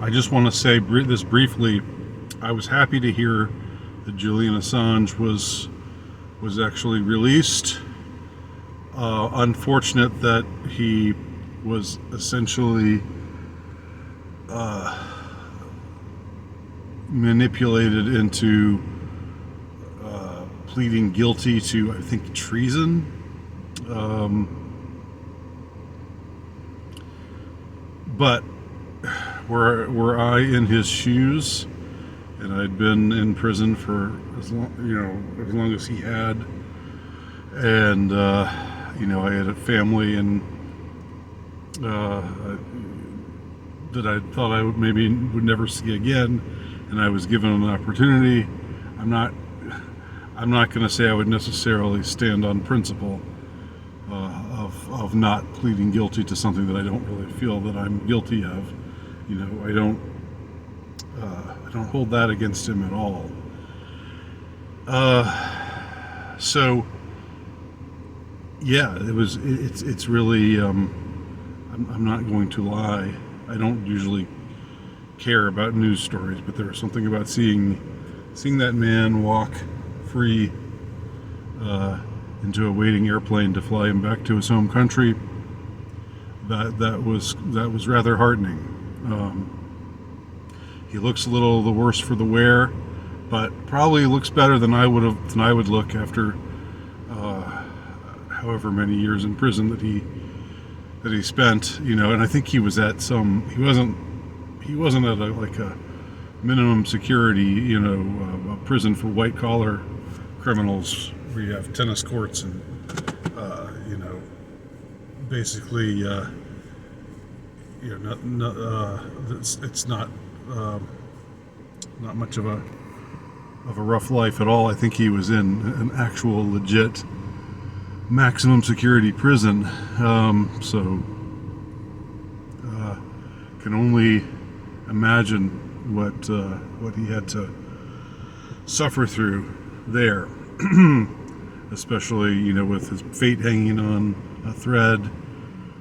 I just want to say this briefly. I was happy to hear that Julian Assange was actually released. Unfortunate that he was essentially manipulated into pleading guilty to, I think, treason. But were I in his shoes, and I'd been in prison for as long as he had, and I had a family and that I thought I would never see again, and I was given an opportunity. I'm not going to say I would necessarily stand on principle of not pleading guilty to something that I don't really feel that I'm guilty of. I don't hold that against him at all. So yeah, it's really. I'm not going to lie. I don't usually care about news stories, but there was something about seeing that man walk free into a waiting airplane to fly him back to his home country. That was rather heartening. He looks a little the worse for the wear, but probably looks better than I would look after however many years in prison that he spent. And I think he was at he wasn't at a minimum security, a prison for white collar criminals where you have tennis courts and basically it's not much of a rough life at all. I think he was in an actual legit maximum security prison. So can only imagine what he had to suffer through there, especially with his fate hanging on a thread,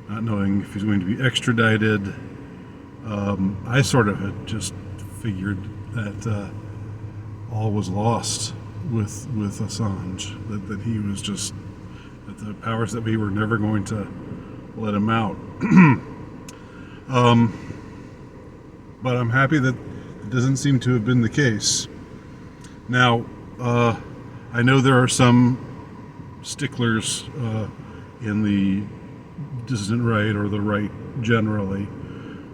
not knowing if he's going to be extradited. I sort of had just figured that all was lost with Assange, that he was just, that the powers that be were never going to let him out. But I'm happy that it doesn't seem to have been the case. Now, I know there are some sticklers in the dissident right, or the right generally,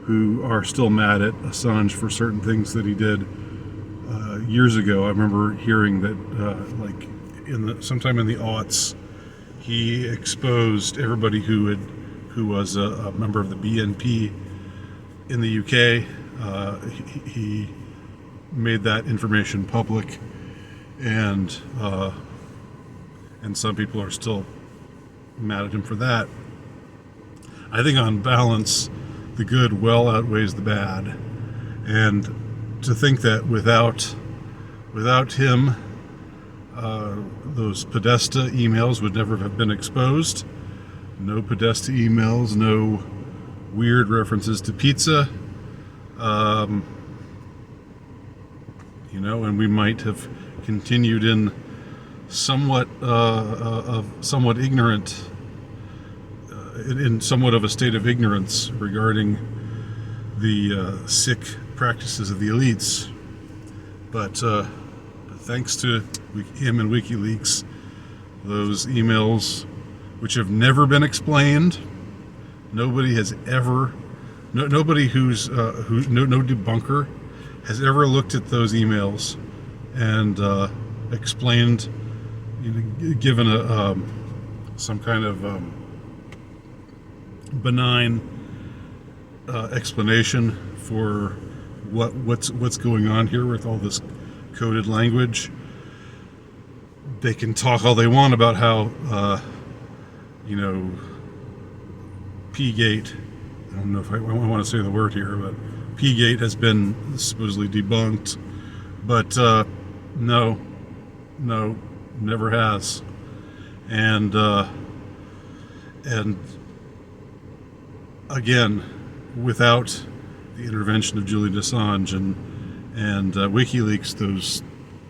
who are still mad at Assange for certain things that he did years ago. I remember hearing that sometime in the aughts, he exposed everybody who was a member of the BNP in the UK. He made that information public, and some people are still mad at him for that. I think on balance, the good well outweighs the bad, and to think that without him, those Podesta emails would never have been exposed. No Podesta emails, no weird references to pizza, and we might have continued in somewhat ignorant, in somewhat of a state of ignorance regarding the sick practices of the elites. But thanks to him and WikiLeaks, those emails, which have never been explained, nobody has ever, no debunker has ever looked at those emails and explained, given some kind of benign explanation for what's going on here with all this coded language. They can talk all they want about how P-Gate, I don't know if I want to say the word here, but P-Gate has been supposedly debunked, but no, never has. And again, without the intervention of Julian Assange and WikiLeaks,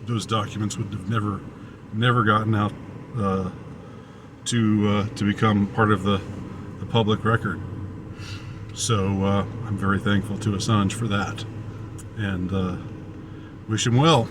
those documents would have never gotten out to become part of the public record. So I'm very thankful to Assange for that, and wish him well.